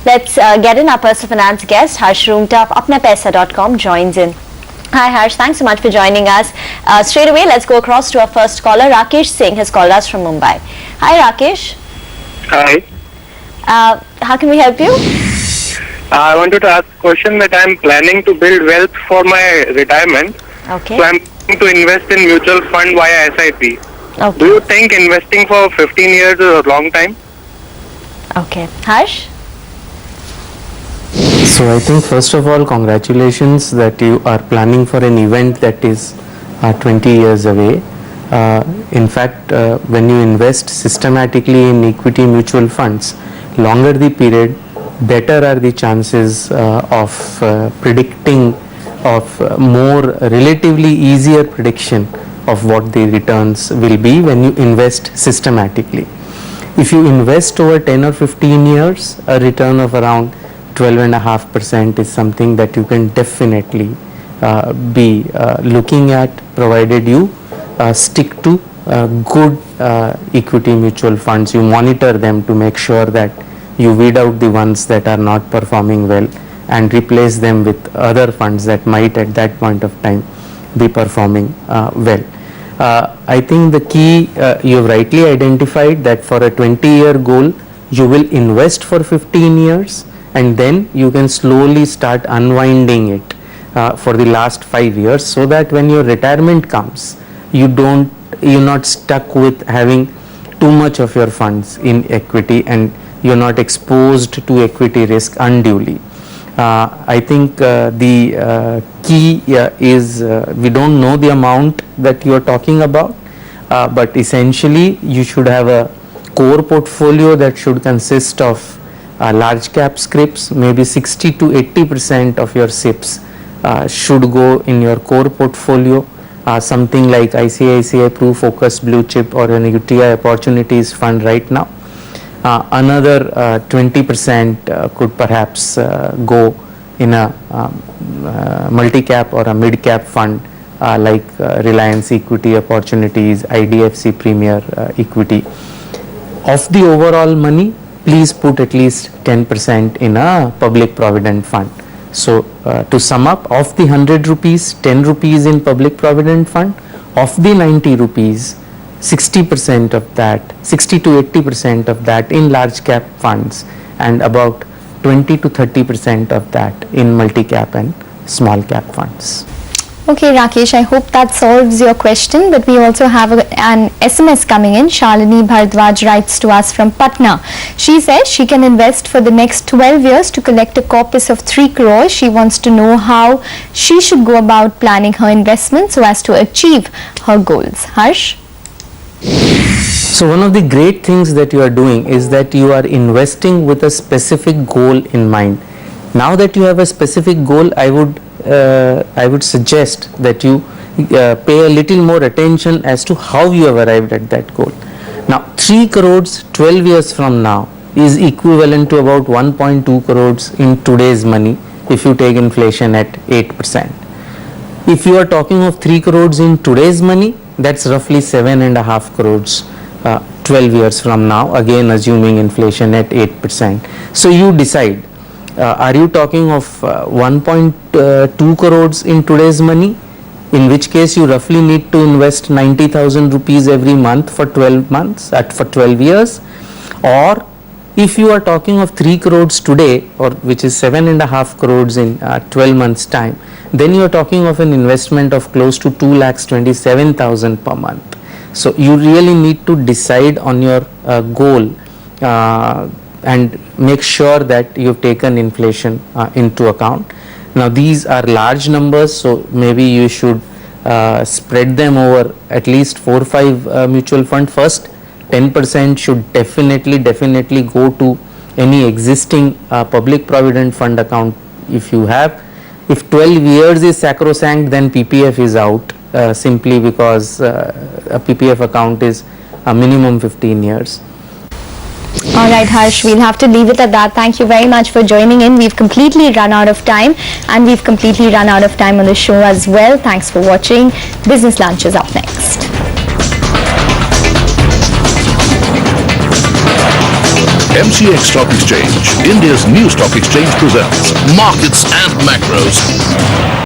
Let's get in our personal finance guest, Harsh Rungta of apnapaisa.com joins in. Hi Harsh, thanks so much for joining us. Straight away, let's go across to our first caller. Rakesh Singh has called us from Mumbai. Hi Rakesh. Hi. How can we help you? I wanted to ask a question that I'm planning to build wealth for my retirement. Okay. So I'm planning to invest in mutual fund via SIP. Okay. Do you think investing for 15 years is a long time? Okay. Harsh? So I think first of all, congratulations that you are planning for an event that is 20 years away. In fact, when you invest systematically in equity mutual funds, longer the period, better are the chances of predicting of more relatively easier prediction of what the returns will be when you invest systematically. If you invest over 10 or 15 years, a return of around 12.5% is something that you can definitely be looking at, provided you stick to good equity mutual funds. You monitor them to make sure that you weed out the ones that are not performing well and replace them with other funds that might at that point of time be performing well. I think the key, you have rightly identified that for a 20-year goal, you will invest for 15 years and then you can slowly start unwinding it for the last 5 years, so that when your retirement comes, you're not stuck with having too much of your funds in equity and you're not exposed to equity risk unduly. I think the key is we don't know the amount that you are talking about, but essentially you should have a core portfolio that should consist of large cap scrips. Maybe 60 to 80% of your SIPs should go in your core portfolio. Something like ICICI Pru Focus Blue Chip or an UTI Opportunities Fund right now. Another 20% could perhaps go in a multi-cap or a mid-cap fund like Reliance Equity Opportunities, IDFC Premier Equity. Of the overall money, please put at least 10% in a public provident fund. So to sum up, of the 100 rupees, 10 rupees in public provident fund, of the 90 rupees, 60% of that, 60 to 80% of that in large cap funds, and about 20 to 30% of that in multi cap and small cap funds. Okay, Rakesh, I hope that solves your question, but we also have an SMS coming in. Shalini Bhardwaj writes to us from Patna. She says she can invest for the next 12 years to collect a corpus of 3 crores. She wants to know how she should go about planning her investment so as to achieve her goals. Harsh? So one of the great things that you are doing is that you are investing with a specific goal in mind. Now that you have a specific goal, I would suggest that you pay a little more attention as to how you have arrived at that goal. Now 3 crores 12 years from now is equivalent to about 1.2 crores in today's money if you take inflation at 8%. If you are talking of 3 crores in today's money, that's roughly 7.5 crores 12 years from now, again assuming inflation at 8%. So you decide, are you talking of 1.2 crores in today's money, in which case you roughly need to invest 90,000 rupees every month for 12 months, for 12 years, or if you are talking of 3 crores today, or which is 7.5 crores in 12 months time, then you are talking of an investment of close to 2,27,000 per month. So you really need to decide on your goal and make sure that you've taken inflation into account. Now these are large numbers, so maybe you should spread them over at least 4 or 5 mutual fund. First 10% should definitely go to any existing public provident fund account if you have. If 12 years is sacrosanct, then PPF is out, simply because a PPF account is a minimum 15 years. All right, Harsh, we'll have to leave it at that. Thank you very much for joining in. We've completely run out of time, and we've completely run out of time on the show as well. Thanks for watching. Business Lunch is up next. MCX Stock Exchange, India's new stock exchange, presents Markets and Macros.